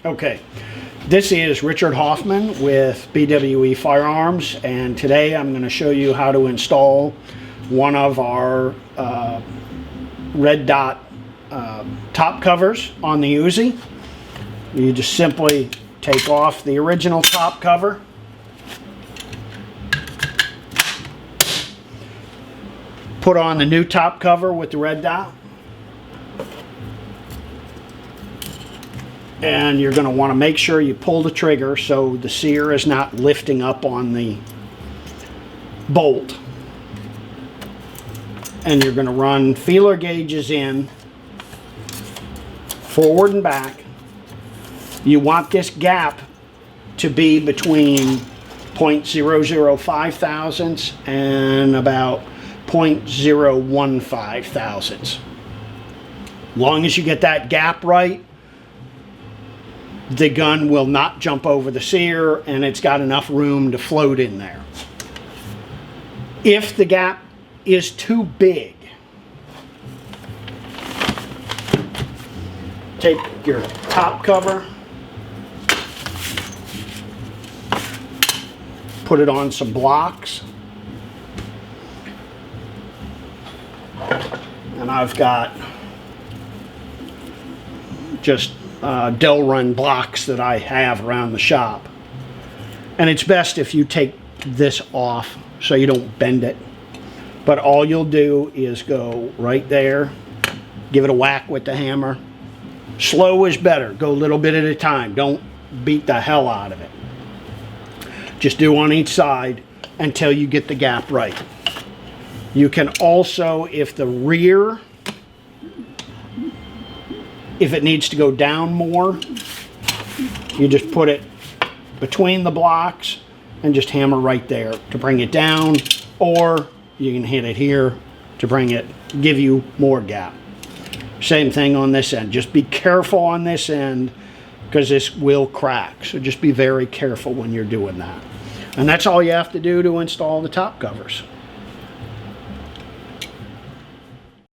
Okay, this is Richard Hoffman with BWE Firearms, and today I'm going to show you how to install one of our red dot top covers on the Uzi. You just simply take off the original top cover, put on the new top cover with the red dot, and you're going to want to make sure you pull the trigger so the sear is not lifting up on the bolt. And you're going to run feeler gauges in forward and back. You want this gap to be between 0.005 thousandths and about 0.015 thousandths. Long as you get that gap right, the gun will not jump over the sear and it's got enough room to float in there. If the gap is too big, take your top cover, put it on some blocks, and I've got just Delrin blocks that I have around the shop, and it's best if you take this off so you don't bend it. But all you'll do is go right there, give it a whack with the hammer. Slow is better. Go a little bit at a time. Don't beat the hell out of it. Just do on each side until you get the gap right. You can also, if the rear, if it needs to go down more, you just put it between the blocks and just hammer right there to bring it down, or you can hit it here to bring it, give you more gap. Same thing on this end. Just be careful on this end because this will crack. So just be very careful when you're doing that. And that's all you have to do to install the top covers.